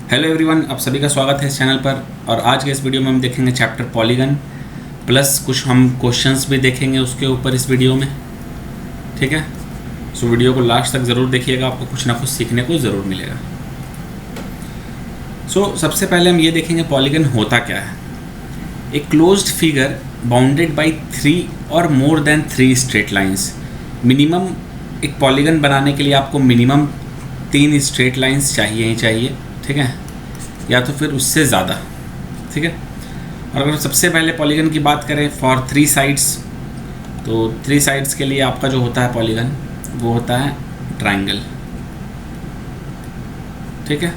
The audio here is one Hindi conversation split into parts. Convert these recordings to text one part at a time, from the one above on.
हेलो एवरीवन, आप सभी का स्वागत है इस चैनल पर। और आज के इस वीडियो में हम देखेंगे चैप्टर पॉलीगन प्लस कुछ हम क्वेश्चंस भी देखेंगे उसके ऊपर इस वीडियो में। ठीक है, सो वीडियो को लास्ट तक ज़रूर देखिएगा, आपको कुछ ना कुछ सीखने को ज़रूर मिलेगा। सबसे पहले हम ये देखेंगे पॉलीगन होता क्या है। A closed figure bounded by 3 और more than 3 straight lines. Minimum एक पॉलीगन बनाने के लिए आपको मिनिमम 3 स्ट्रेट लाइन्स चाहिए ही चाहिए। ठीक है, या तो फिर उससे ज़्यादा। ठीक है, और अगर सबसे पहले पॉलीगन की बात करें फॉर 3 साइड्स, तो 3 साइड्स के लिए आपका जो होता है पॉलीगन वो होता है ट्रायंगल। ठीक है,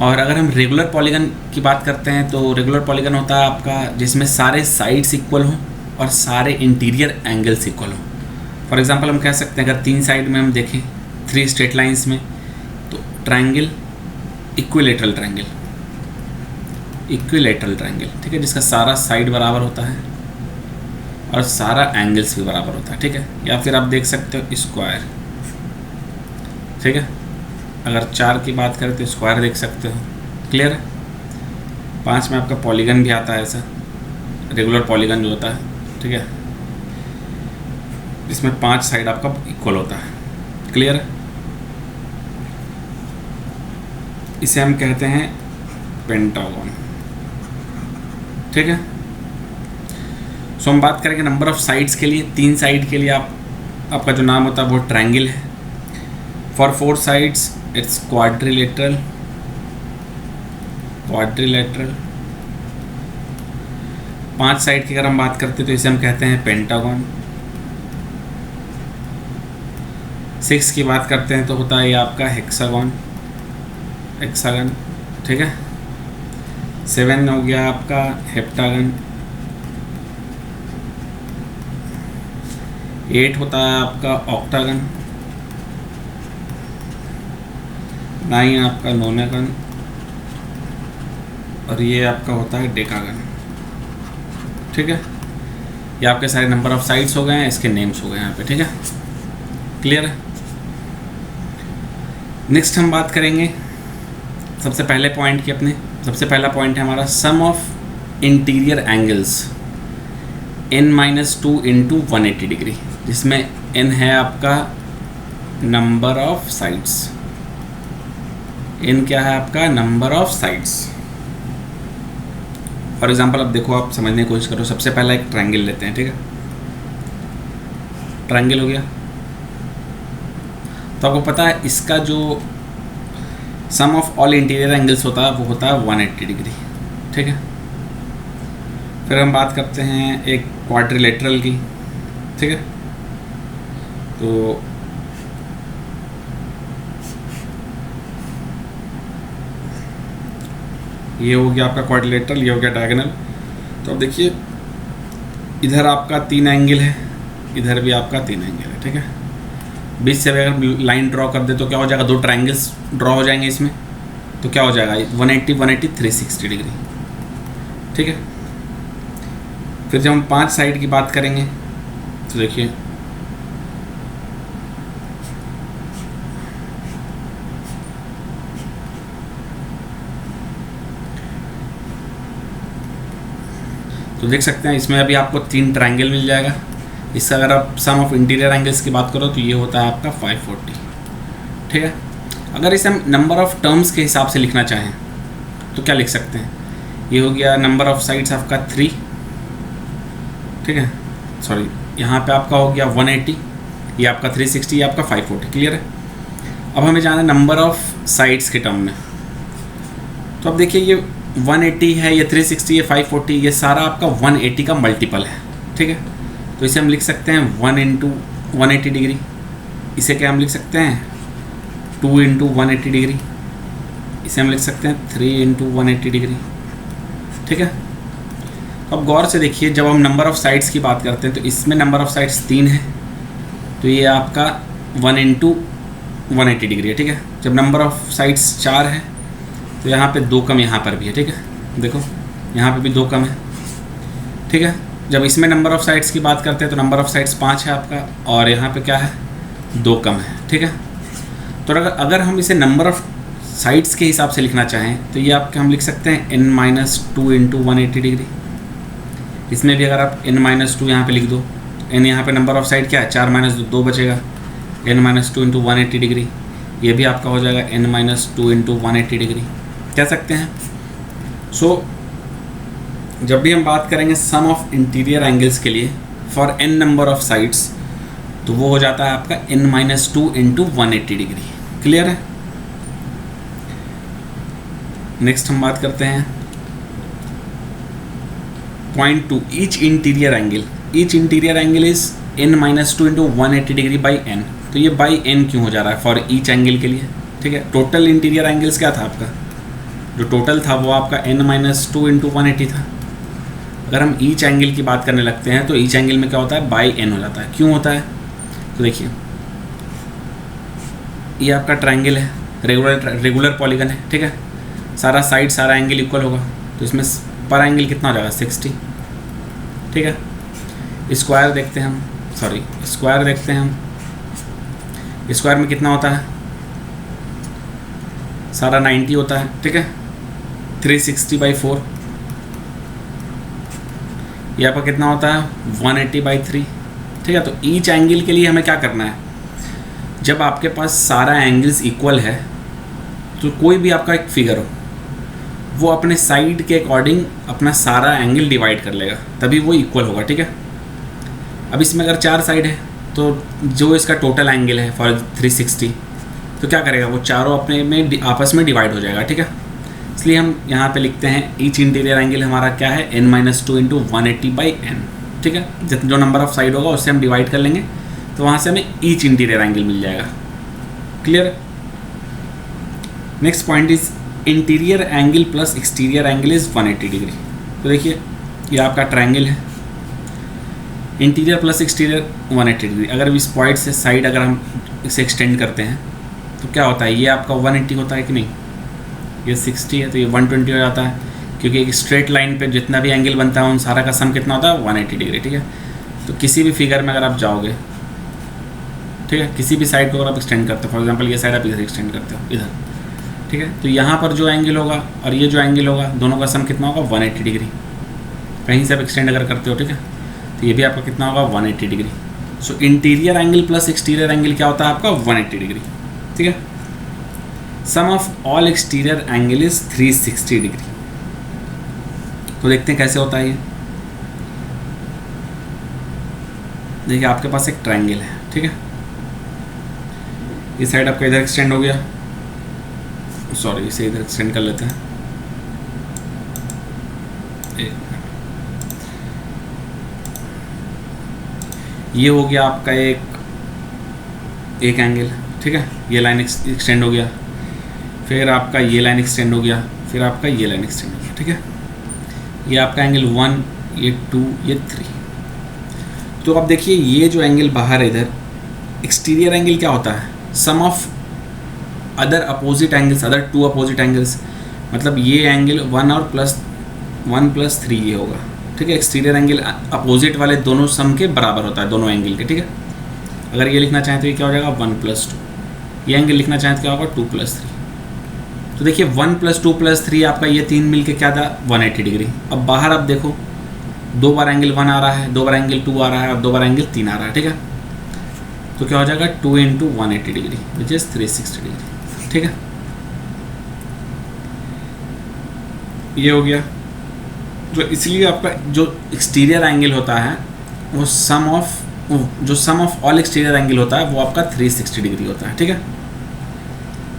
और अगर हम रेगुलर पॉलीगन की बात करते हैं तो रेगुलर पॉलीगन होता है आपका जिसमें सारे साइड्स इक्वल हों और सारे इंटीरियर एंगल्स इक्वल हों। फॉर एग्जांपल हम कह सकते हैं अगर 3 साइड में हम देखें 3 स्ट्रेट लाइंस में, तो triangle equilateral triangle, equilateral triangle. ठीक है, जिसका सारा साइड बराबर होता है और सारा एंगल्स भी बराबर होता है। ठीक है, या फिर आप देख सकते हो स्क्वायर। ठीक है, अगर 4 की बात करें तो स्क्वायर देख सकते हो। क्लियर है। 5 में आपका पॉलीगन भी आता है, ऐसा रेगुलर पॉलीगन जो होता है। ठीक है, इसमें 5 साइड आपका इक्वल होता है। क्लियर है, इसे हम कहते हैं पेंटागन। ठीक है, सो हम बात करेंगे नंबर ऑफ साइड्स के लिए। 3 साइड के लिए आपका जो नाम होता है वो ट्रायंगल है। For 4 sides it's quadrilateral. Quadrilateral 5 side की अगर हम बात करते हैं तो इसे हम कहते हैं पेंटागन। 6 की बात करते हैं तो होता है ये आपका हेक्सागन, हेक्सागन। ठीक है, 7 हो गया आपका हेप्टागन। 8 होता है आपका ऑक्टागन। 9 आपका नोनागन, और ये आपका होता है डेकागन। ठीक है, ये आपके सारे नंबर ऑफ साइड्स हो गए हैं, इसके नेम्स हो गए यहाँ पे। ठीक है, क्लियर है। नेक्स्ट हम बात करेंगे सबसे पहले पॉइंट की। अपने सबसे पहला पॉइंट है हमारा sum of interior angles n-2 into 180 degree, जिसमें n है आपका नंबर ऑफ साइड्स। n क्या है आपका number of sides. For example अब देखो, आप समझने की कोशिश करो। सबसे पहला एक ट्रायंगल लेते हैं। ठीक है, ट्रायंगल हो गया, तो आपको पता है इसका जो सम ऑफ ऑल इंटीरियर एंगल्स होता है वो होता है 180 डिग्री। ठीक है, फिर हम बात करते हैं एक क्वाड्रिलेटरल की। ठीक है, तो ये हो गया आपका क्वाड्रिलेटरल, ये हो गया डायगोनल। तो अब देखिए, इधर आपका 3 एंगल है, इधर भी आपका 3 एंगल है। ठीक है, बीच से अगर लाइन ड्रॉ कर दे तो क्या हो जाएगा, 2 ट्रायंगल्स ड्रॉ हो जाएंगे इसमें। तो क्या हो जाएगा 180 180 360 डिग्री। ठीक है, फिर जब हम 5 साइड की बात करेंगे तो देखिए तो देख सकते हैं इसमें अभी आपको 3 ट्रायंगल मिल जाएगा। इसका अगर आप सम ऑफ इंटीरियर एंगल्स की बात करो तो ये होता है आपका 540। ठीक है, अगर इसे हम नंबर ऑफ टर्म्स के हिसाब से लिखना चाहें तो क्या लिख सकते हैं, ये हो गया नंबर ऑफ साइड्स आपका 3। ठीक है, सॉरी, यहाँ पे आपका हो गया 180, ये आपका 360, ये आपका 540। क्लियर है। अब हमें जाना है नंबर ऑफ साइड्स के टर्म में। तो अब देखिए, ये 180 है, ये 360, ये 540, ये सारा आपका 180 का मल्टीपल है। ठीक है, तो इसे हम लिख सकते हैं 1 इंटू 180 डिग्री। इसे क्या हम लिख सकते हैं 2 इंटू 180 डिग्री। इसे हम लिख सकते हैं 3 इंटू 180 डिग्री। ठीक है, अब गौर से देखिए, जब हम नंबर ऑफ साइड्स की बात करते हैं तो इसमें नंबर ऑफ साइड्स 3 है, तो ये आपका 1 इंटू 180 डिग्री है। ठीक है, जब नंबर ऑफ साइड्स 4 है तो यहाँ पे 2 कम यहाँ पर भी है। ठीक है, देखो यहाँ पे भी 2 कम है। ठीक है, जब इसमें नंबर ऑफ साइड्स की बात करते हैं तो नंबर ऑफ साइड्स 5 है आपका, और यहाँ पे क्या है 2 कम है। ठीक है, तो अगर हम इसे नंबर ऑफ साइड्स के हिसाब से लिखना चाहें तो ये आपके हम लिख सकते हैं n-2 इंटू 180 डिग्री। इसमें भी अगर आप n-2 यहाँ पे लिख दो, n यहाँ पे नंबर ऑफ साइड क्या है 4 - 2 बचेगा, n-2 इंटू 180 डिग्री, ये भी आपका हो जाएगा n-2 इंटू 180 डिग्री कह सकते हैं। सो जब भी हम बात करेंगे सम ऑफ इंटीरियर एंगल्स के लिए for n number of sides तो वो हो जाता है आपका n-2 इंटू 180 डिग्री। क्लियर है? नेक्स्ट हम बात करते हैं point 2, each interior angle. Each interior angle is n-2 into 180 degree by n। तो ये बाई n क्यों हो जा रहा है फॉर ईच एंगल के लिए? ठीक है, टोटल इंटीरियर एंगल्स क्या था आपका, जो टोटल था वो आपका n-2 इंटू 180 था। अगर हम ईच एंगल की बात करने लगते हैं तो ईच एंगल में क्या होता है बाई n हो जाता है। क्यों होता है? तो देखिए ये आपका ट्रायंगल है, रेगुलर पॉलीगन है, ठीक है, सारा साइड सारा एंगल इक्वल होगा, तो इसमें पर एंगल कितना हो जाएगा 60। ठीक है, स्क्वायर देखते हैं हम, स्क्वायर देखते हैं हम, स्क्वायर में कितना होता है, सारा 90 होता है। ठीक है, 360/4, ये आपका कितना होता है 180/3। ठीक है, तो ईच एंगल के लिए हमें क्या करना है, जब आपके पास सारा एंगल्स इक्वल है तो कोई भी आपका एक फिगर हो वो अपने साइड के अकॉर्डिंग अपना सारा एंगल डिवाइड कर लेगा, तभी वो इक्वल होगा। ठीक है, अब इसमें अगर 4 साइड है तो जो इसका टोटल एंगल है फॉर 360 तो क्या करेगा, वो चारों अपने में आपस में डिवाइड हो जाएगा। ठीक है, इसलिए हम यहाँ पे लिखते हैं ईच इंटीरियर एंगल हमारा क्या है n-2 इंटू 180/n। ठीक है, जो नंबर ऑफ साइड होगा उससे हम डिवाइड कर लेंगे तो वहाँ से हमें ईच इंटीरियर एंगल मिल जाएगा। Clear? Next point is interior angle plus exterior angle is 180 degree. तो देखिए ये आपका ट्रायंगल है, इंटीरियर प्लस एक्सटीरियर 180 डिग्री। अगर इस पॉइंट से साइड अगर हम इसे एक्सटेंड करते हैं तो क्या होता है, ये आपका 180 होता है कि नहीं, ये 60 है तो ये 120 हो जाता है, क्योंकि एक स्ट्रेट लाइन पे जितना भी एंगल बनता है उन सारा का सम कितना होता है 180 डिग्री। ठीक है, तो किसी भी फिगर में अगर आप जाओगे, ठीक है, किसी भी साइड को अगर आप एक्सटेंड करते हो, फॉर एग्जांपल ये साइड आप इधर एक्सटेंड करते हो इधर, ठीक है, तो यहाँ पर जो एंगल होगा और ये जो एंगल होगा दोनों का सम कितना होगा 180 डिग्री। कहीं से आप एक्सटेंड अगर करते हो, ठीक है, तो ये भी आपका कितना होगा 180 degree. So interior angle plus exterior angle क्या होता है आपका 180 डिग्री। ठीक है, sum of all exterior angle is 360 degree. तो देखते हैं कैसे होता है ये। देखिए आपके पास एक ट्रायंगल है, ठीक है, ये साइड आपका इधर एक्सटेंड हो गया, सॉरी इसे इधर एक्सटेंड कर लेते हैं, ये हो गया आपका एक एंगल। ठीक है, ये लाइन एक्सटेंड हो गया, फिर आपका ये लाइन एक्सटेंड हो गया, फिर आपका ये लाइन एक्सटेंड हो गया। ठीक है, ये आपका एंगल 1, ये 2, ये 3। तो अब देखिए ये जो एंगल बाहर है इधर, एक्सटीरियर एंगल क्या होता है, sum of other opposite angles, other 2 opposite angles, मतलब ये एंगल 1 और +1 + 3 ये होगा। ठीक है, एक्सटीरियर एंगल अपोजिट वाले दोनों सम के बराबर होता है, दोनों एंगल के। ठीक है, अगर ये लिखना चाहें तो ये क्या हो जाएगा 1 + 2, ये एंगल लिखना चाहें तो क्या होगा 2 + 3। तो देखिए 1 + 2 + 3 आपका ये 3 मिल के क्या था 180 डिग्री। अब बाहर आप देखो 2 बार एंगल 1 आ रहा है, 2 बार एंगल 2 आ रहा है और 2 बार एंगल 3 आ रहा है। ठीक है, तो क्या हो जाएगा 2 × 180 डिग्री विच इज़ 360 डिग्री। ठीक है, ये हो गया। तो इसलिए आपका जो एक्सटीरियर एंगल होता है वो सम ऑफ ऑल एक्सटीरियर एंगल होता है वो आपका 360 डिग्री होता है। ठीक है,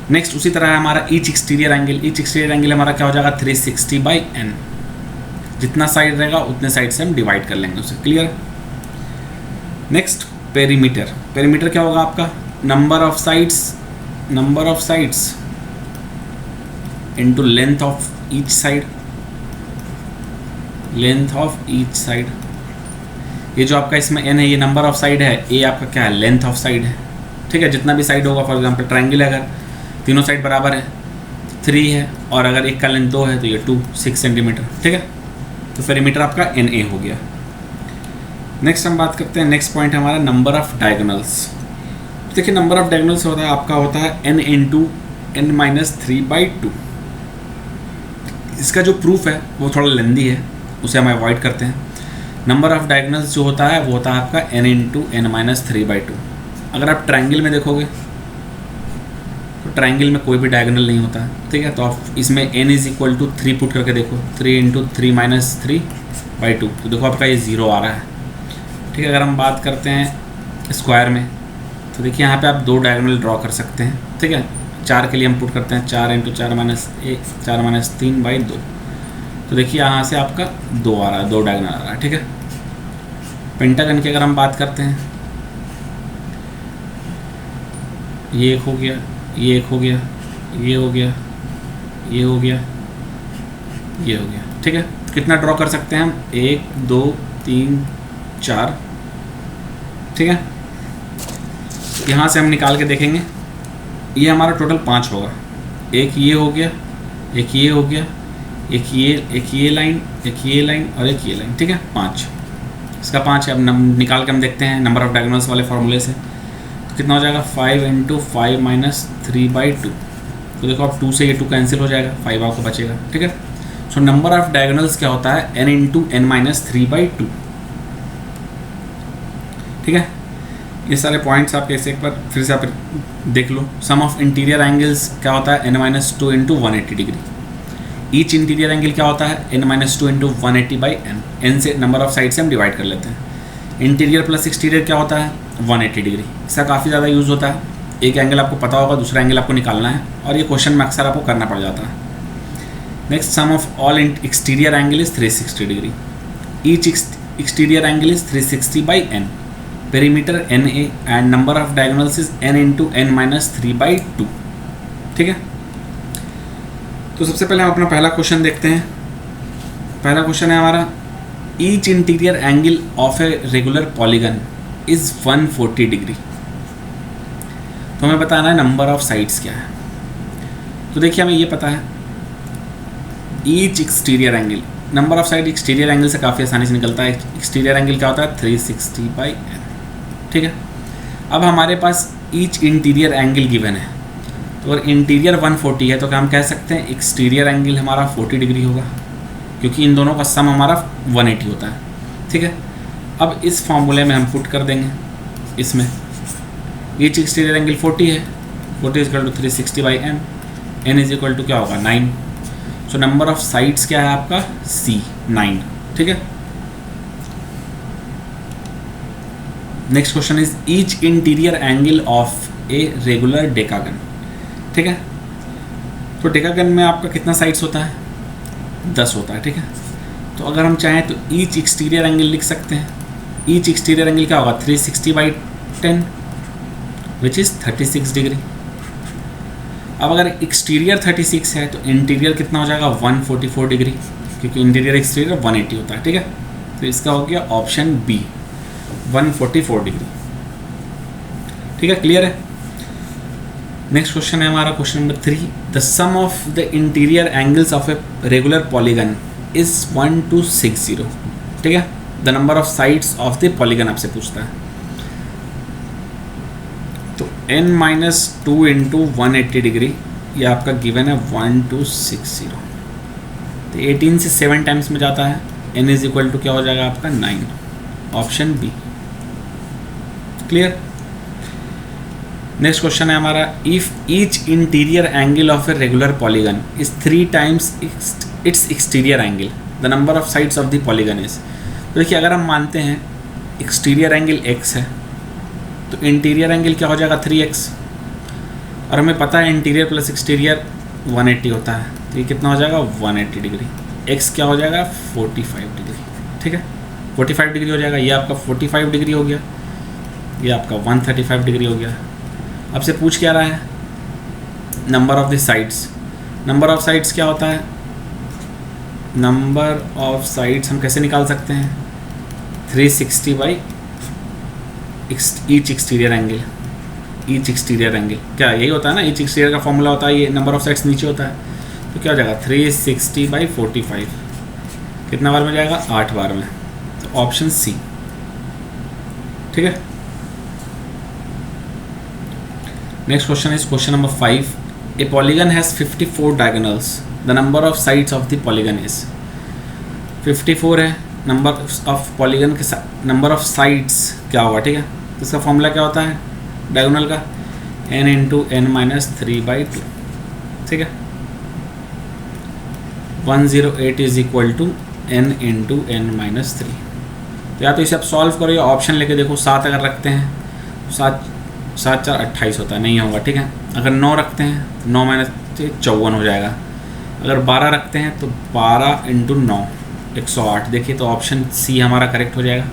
नेक्स्ट उसी तरह है हमारा ईच एक्सटीरियर एंगल हमारा क्या हो जाएगा 360/n। जितना साइड रहेगा उतने साइड से हम डिवाइड कर लेंगे उसे। क्लियर? नेक्स्ट पेरीमीटर क्या होगा आपका number of sides into length of each side. ये जो आपका इसमें n है ये नंबर ऑफ साइड है, a आपका क्या है लेंथ ऑफ साइड है। ठीक है, जितना भी साइड होगा, फॉर एग्जांपल ट्रायंगल है, अगर तीनों साइड बराबर है 3 है और अगर एक का लेंथ 2 है तो ये 6 सेंटीमीटर। ठीक है, तो पेरीमीटर आपका NA हो गया। नेक्स्ट हम बात करते हैं, नेक्स्ट पॉइंट हमारा नंबर ऑफ डायगोनल्स। देखिए नंबर ऑफ डायगोनल्स होता है आपका n × n-3/2। इसका जो प्रूफ है वो थोड़ा लेंदी है, उसे हम अवॉइड करते हैं। नंबर ऑफ डायगोनल्स जो होता है वो होता है आपका n × n-3/2। अगर आप ट्रायंगल में देखोगे तो ट्रायंगल में कोई भी डायगोनल नहीं होता, ठीक है। तो आप इसमें n = 3 पुट करके देखो, 3 × 3-3/2, तो देखो आपका ये 0 आ रहा है, ठीक है। अगर हम बात करते हैं स्क्वायर में तो देखिए यहाँ पे आप 2 डायगोनल ड्रॉ कर सकते हैं, ठीक है। 4 के लिए हम पुट करते हैं 4 × 4-3/2, तो देखिए यहाँ से आपका 2 आ रहा है, 2 डायगोनल आ रहा है, ठीक है। पेंटागन की अगर हम बात करते हैं, ये एक हो गया, ये एक हो गया, ये हो गया, ये हो गया, ये हो गया, ठीक है। तो कितना ड्रॉ कर सकते हैं हम, 1 2 3 4, ठीक है। यहाँ से हम निकाल के देखेंगे, ये हमारा टोटल 5 होगा। एक ये हो गया, एक ये हो गया, एक ये लाइन, एक ये लाइन और एक ये लाइन, ठीक है। 5, इसका 5 है। अब निकाल के हम देखते हैं नंबर ऑफ डायगोनल्स वाले फार्मूले से, तो कितना हो जाएगा 5 × 5 - 3/2। तो देखो अब 2 से ये 2 कैंसिल हो जाएगा, 5 आपको बचेगा, ठीक है। सो नंबर ऑफ डायगोनल्स क्या होता है, n × n-3/2, ठीक है। ये सारे पॉइंट्स आप कैसे एक बार फिर से आप देख लो। सम ऑफ इंटीरियर एंगल्स क्या होता है, n-2 × 180 degree. Each interior angle क्या होता है, n-2 × 180/n। n से नंबर ऑफ साइड से हम डिवाइड कर लेते हैं। इंटीरियर प्लस एक्सटीरियर क्या होता है, 180 डिग्री। इसका काफ़ी ज़्यादा यूज़ होता है। एक एंगल आपको पता होगा, दूसरा एंगल आपको निकालना है, और ये क्वेश्चन में अक्सर आपको करना पड़ जाता है। Next, sum of all exterior angle is 360 degree. Each exterior angle is 360/n। Perimeter NA and number of diagonals is n × n-3/2, ठीक है। तो सबसे पहले हम अपना पहला क्वेश्चन देखते हैं। पहला क्वेश्चन है हमारा, each interior angle of a regular polygon is 140 degree. तो हमें बताना है नंबर ऑफ साइड्स क्या है। तो देखिए हमें ये पता है, each exterior angle, number of side exterior angle से काफ़ी आसानी से निकलता है। एक्सटीरियर एंगल क्या होता है, 360/n, ठीक है। अब हमारे पास ईच इंटीरियर एंगल गिवन है, तो अगर इंटीरियर 140 है तो क्या हम कह सकते हैं एक्सटीरियर एंगल हमारा 40 डिग्री होगा, क्योंकि इन दोनों का सम हमारा 180 होता है, ठीक है। अब इस फॉर्मूले में हम पुट कर देंगे, इसमें ईच एक्सटीरियर एंगल 40 है, 40 = 360/n, n = क्या होगा 9। सो नंबर ऑफ साइड्स क्या है आपका, C 9, ठीक है। Next question is each interior angle of a regular decagon, ठीक है। तो डेकागन में आपका कितना साइड्स होता है, 10 होता है, ठीक है। तो अगर हम चाहें तो ईच एक्सटीरियर एंगल लिख सकते हैं। ईच एक्सटीरियर एंगल क्या होगा, 360/10 विच इज़ 36 डिग्री। अब अगर एक्सटीरियर 36 है तो इंटीरियर कितना हो जाएगा, 144 डिग्री, क्योंकि इंटीरियर एक्सटीरियर 180 होता है, ठीक है। तो इसका हो गया ऑप्शन बी, 144 डिग्री, ठीक है। क्लियर है। नेक्स्ट क्वेश्चन है हमारा question number 3, the sum of the interior angles of a regular polygon is 1260, ठीक है। The number of sides of the polygon आपसे पूछता है। तो n-2 × 180 डिग्री, ये आपका गिवन है 1260। तो 18 से 7 टाइम्स में जाता है, n = क्या हो जाएगा आपका 9, option B. Clear. Next question है हमारा, if each interior angle of a regular polygon is 3 times its exterior angle, the number of sides of the polygon is. तो देखिए अगर हम मानते हैं एक्सटीरियर एंगल x है तो इंटीरियर एंगल क्या हो जाएगा 3x, और हमें पता है इंटीरियर प्लस एक्सटीरियर 180 होता है, तो ये कितना हो जाएगा 180 डिग्री। x क्या हो जाएगा 45 डिग्री, ठीक है। 45 डिग्री हो जाएगा, ये आपका 45 डिग्री हो गया, ये आपका 135 डिग्री हो गया। अब से पूछ क्या रहा है, number of the sides. Number of sides क्या होता है, नंबर ऑफ साइड्स हम कैसे निकाल सकते हैं, 360 each exterior angle. Each exterior angle क्या यही होता है ना, ईच एक्सटीरियर का फॉर्मूला होता है, ये नंबर ऑफ साइड्स नीचे होता है, तो क्या हो जाएगा 360/45, कितना बार में जाएगा 8 बार में, तो ऑप्शन सी, ठीक है। Next question is question number 5, A polygon has 54 diagonals, the number of sides of the polygon is 54 है नंबर ऑफ पॉलीगन के नंबर ऑफ साइड्स क्या होगा, ठीक है। तो इसका फॉर्मूला क्या होता है डायगोनल का, n इंटू एन माइनस 3/2, ठीक है। 108 is equal to n into n minus 3। तो या तो इसे आप सॉल्व करो या ऑप्शन लेके देखो। 7 अगर रखते हैं 7 4 28 होता है, नहीं होगा, ठीक है। अगर 9 रखते हैं तो 9 माइनस 54 हो जाएगा। अगर 12 रखते हैं तो 12 इंटू 9 108। देखिए तो ऑप्शन सी हमारा करेक्ट हो जाएगा।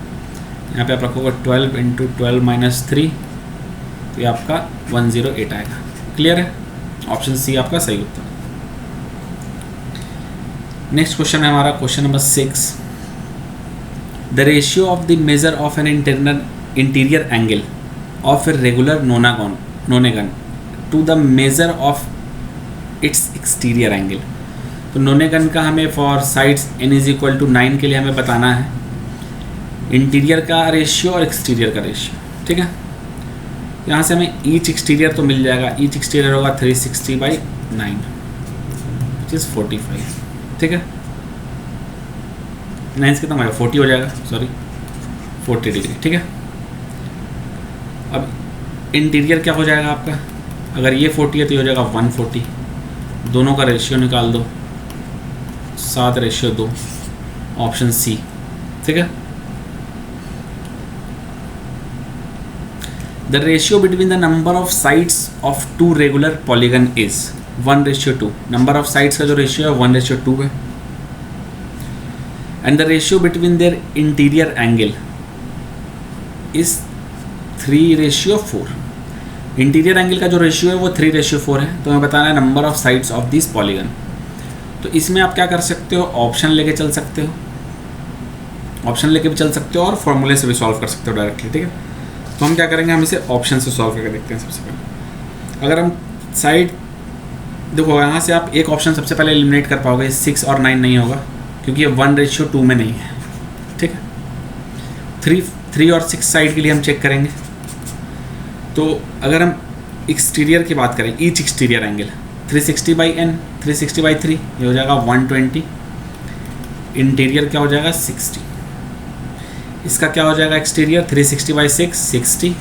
यहाँ पे आप रखोगे 12 इंटू 12 माइनस 3, तो ये आपका 108 आएगा। क्लियर है, ऑप्शन सी आपका सही उत्तर। नेक्स्ट क्वेश्चन है हमारा question number 6। The ratio of the measure of an interior angle of a regular nonagon to the measure of its exterior angle. तो नोनेगन का हमें for sides n is equal to 9 के लिए हमें बताना है इंटीरियर का रेशियो और एक्सटीरियर का रेशियो, ठीक है। यहाँ से हमें ईच एक्सटीरियर तो मिल जाएगा, ईच एक्सटीरियर होगा 360/9 विच इज़ 45, ठीक है। 9 से कितना होगा 40 हो जाएगा, सॉरी 40 डिग्री, ठीक है। अब इंटीरियर क्या हो जाएगा आपका, अगर ये 40 है तो ये हो जाएगा 140। दोनों का रेशियो निकाल दो, 7/2, ऑप्शन सी, ठीक है। The ratio between the number of sides of 2 regular polygon is 1/2। Number of sides का जो रेशियो है 1/2 है। And the ratio between their interior angle is 3/4। Interior angle का जो रेशियो है वो 3/4 है। तो हमें बताना है number of sides of this polygon. तो इसमें आप क्या कर सकते हो, ऑप्शन लेके चल सकते हो, ऑप्शन लेके भी चल सकते हो और फॉर्मूले से भी सॉल्व कर सकते हो डायरेक्टली, ठीक है। तो हम क्या करेंगे, हम इसे ऑप्शन से सॉल्व करके देखते हैं। सबसे पहले अगर हम साइड देखो, यहाँ से आप एक ऑप्शन सबसे पहले एलिमिनेट कर पाओगे, 6 और 9 नहीं होगा क्योंकि ये 1/2 में नहीं है, ठीक है। 3 और 6 साइड के लिए हम चेक करेंगे। तो अगर हम एक्सटीरियर की बात करें, ईच एक्सटीरियर एंगल 360/n 360/3 ये हो जाएगा 120। इंटीरियर क्या हो जाएगा 60। इसका क्या हो जाएगा एक्सटीरियर 360/6 60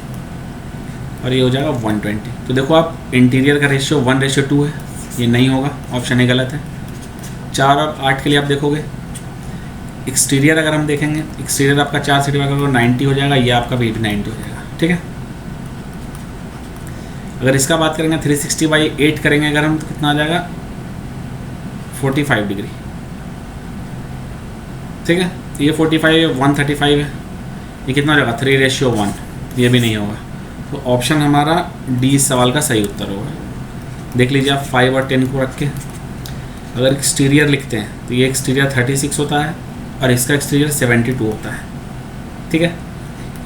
और ये हो जाएगा 120। तो देखो आप इंटीरियर का रेशियो 1/2 है, ये नहीं होगा, ऑप्शन ए गलत है। 4 और 8 के लिए आप देखोगे, एक्सटीरियर अगर हम देखेंगे, एक्सटीरियर आपका 4 से डिवाइड करोगे 90 हो जाएगा, ये आपका भी 90 हो जाएगा, ठीक है। अगर इसका बात करेंगे 360/8 करेंगे अगर हम, तो कितना आ जाएगा 45 डिग्री, ठीक है। ये 45 है, 135 है, ये कितना हो जाएगा 3/1, ये भी नहीं होगा। तो ऑप्शन हमारा डी इस सवाल का सही उत्तर होगा। देख लीजिए आप 5 और 10 को रख के अगर एक्सटीरियर लिखते हैं तो ये एक्सटीरियर 36 होता है और इसका एक्सटीरियर 72 होता है, ठीक है।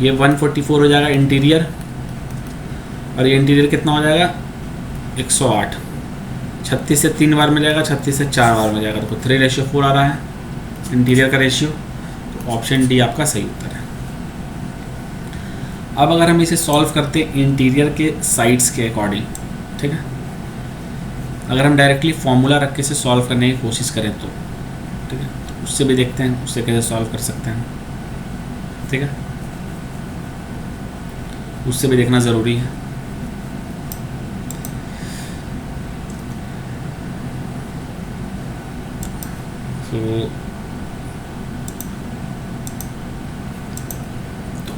ये 144 हो जाएगा इंटीरियर और ये इंटीरियर कितना हो जाएगा 108। 36 से 3 बार में जाएगा, 36 से 4 बार में जाएगा, तो 3/4 आ रहा है इंटीरियर का रेशियो। तो ऑप्शन डी आपका सही उत्तर है। अब अगर हम इसे सॉल्व करते हैं इंटीरियर के साइड्स के अकॉर्डिंग, ठीक है, अगर हम डायरेक्टली फॉर्मूला रख के इसे सॉल्व करने की कोशिश करें तो, ठीक है, तो उससे भी देखते हैं उससे कैसे सॉल्व कर सकते हैं, ठीक है, उससे भी देखना ज़रूरी है। तो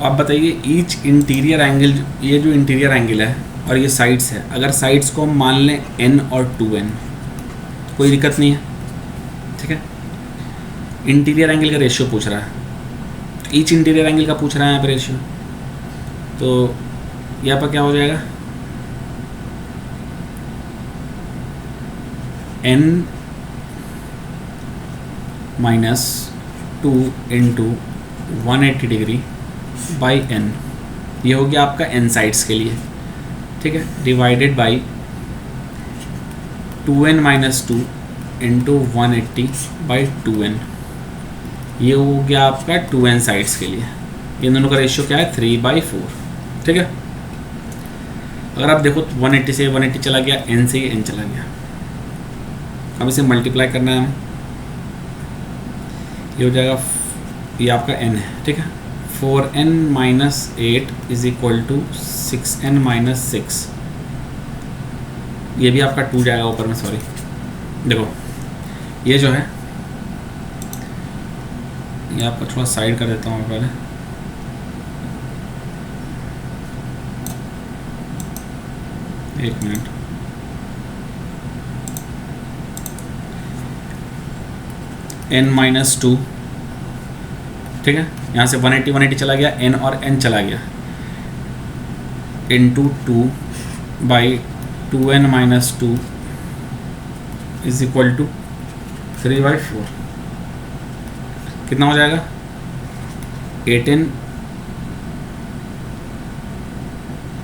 आप बताइए ईच इंटीरियर एंगल, ये जो इंटीरियर एंगल है और ये साइड्स है, अगर साइड्स को हम मान लें n और 2n तो कोई दिक्कत नहीं है, ठीक है। इंटीरियर एंगल का रेशियो पूछ रहा है, ईच इंटीरियर एंगल का पूछ रहा है यहाँ पे रेशियो, तो यहाँ पर क्या हो जाएगा n - 2 into 180 degree by n, ये हो गया आपका n साइड्स के लिए, ठीक है, divided by 2n - 2 into 180/2n, ये हो गया आपका 2n साइड्स के लिए। इन दोनों का रेशियो क्या है 3/4, ठीक है। अगर आप देखो तो 180 से 180 चला गया, n से n चला गया। अब इसे मल्टीप्लाई करना है हमें, ये हो जाएगा, ये आपका n है, ठीक है। 4n minus 8 is equal to 6n minus 6, ये भी आपका 2 जाएगा ऊपर में, सॉरी। देखो ये जो है, ये आपको थोड़ा साइड कर देता हूँ मैं पहले, एक मिनट, n माइनस 2, ठीक है। यहाँ से 180 180 चला गया, n और n चला गया, into 2 by 2n minus 2 is equal to 3/4, कितना हो जाएगा, 8n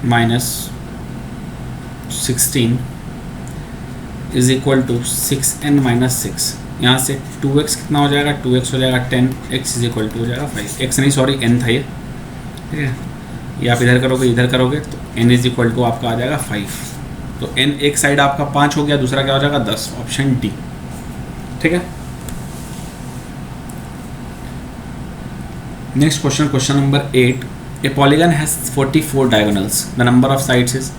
minus 16 is equal to 6n minus 6। यहाँ से 2x कितना हो जाएगा, 2x हो जाएगा 10x इज इक्वल टू हो जाएगा 5, x नहीं सॉरी n था ये, ठीक है। ये आप इधर करोगे इधर करोगे तो n इज इक्वल टू आपका आ जाएगा 5, तो n एक साइड आपका 5 हो गया, दूसरा क्या हो जाएगा 10, ऑप्शन डी, ठीक है। Next question, question number 8, a polygon has 44 diagonals, the number of sides is,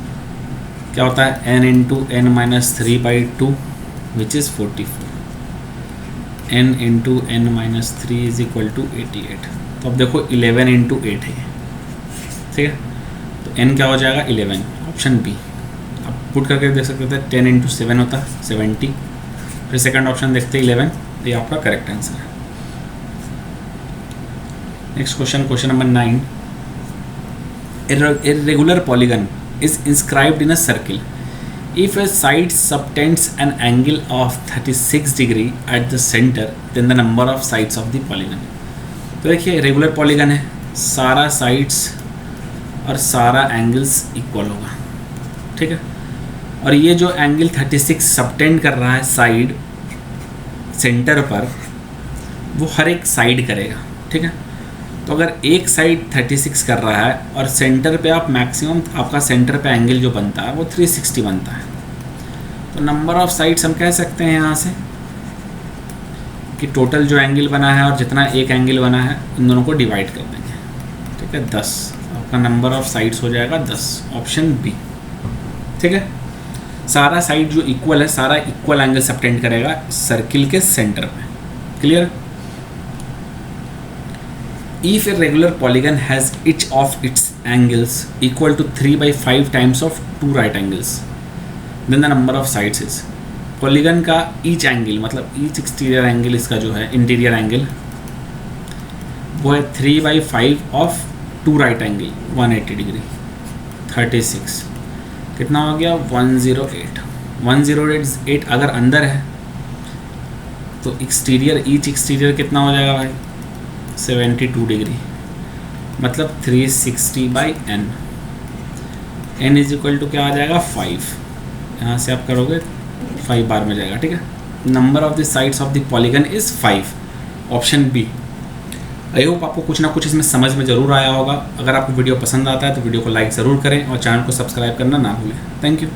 क्या होता है, n into n minus 3/2 which is 44, n into n minus 3 is equal to 88। तो अब देखो 11 इंटू 8 है, ठीक है, तो n क्या हो जाएगा 11, ऑप्शन बी। अब पुट करके देख सकते थे, 10 इंटू 7 होता है 70, फिर सेकंड ऑप्शन देखते 11, ये आपका करेक्ट आंसर है। Next question, question number 9, a regular polygon is inscribed in a circle. If a side subtends an angle of 36 degree at the center, then the number of sides of the polygon. तो देखिए रेगुलर पॉलीगन है, सारा साइड्स और सारा एंगल्स इक्वल होगा, ठीक है। और ये जो एंगल 36 सबटेंड कर रहा है साइड सेंटर पर, वो हर एक साइड करेगा, ठीक है। तो अगर एक साइड 36 कर रहा है और सेंटर पे आप मैक्सिमम, आपका सेंटर पे एंगल जो बनता है वो 360 बनता है, तो नंबर ऑफ साइड्स हम कह सकते हैं यहाँ से कि टोटल जो एंगल बना है और जितना एक एंगल बना है इन दोनों को डिवाइड कर देंगे, ठीक है, 10, आपका नंबर ऑफ साइड्स हो जाएगा 10, ऑप्शन बी, ठीक है। सारा साइड जो इक्वल है, सारा इक्वल एंगल सबटेंड करेगा सर्किल के सेंटर पे, clear. If a regular polygon has each of its angles equal to 3/5 times of 2 right angles, then the number of sides is, polygon का each angle मतलब each exterior angle इसका जो है interior angle वो है 3/5 of 2 right angle 180 डिग्री 36, कितना हो गया 108। 108 अगर अंदर है तो एक्सटीरियर, ईच एक्सटीरियर कितना हो जाएगा भाई 72 डिग्री, मतलब 360/n, n is equal to क्या आ जाएगा 5, यहाँ से आप करोगे 5 बार में जाएगा, ठीक है। Number of the sides of the polygon is 5, option B. I hope आपको कुछ ना कुछ इसमें समझ में ज़रूर आया होगा। अगर आपको वीडियो पसंद आता है तो वीडियो को लाइक ज़रूर करें और चैनल को सब्सक्राइब करना ना भूलें। Thank you.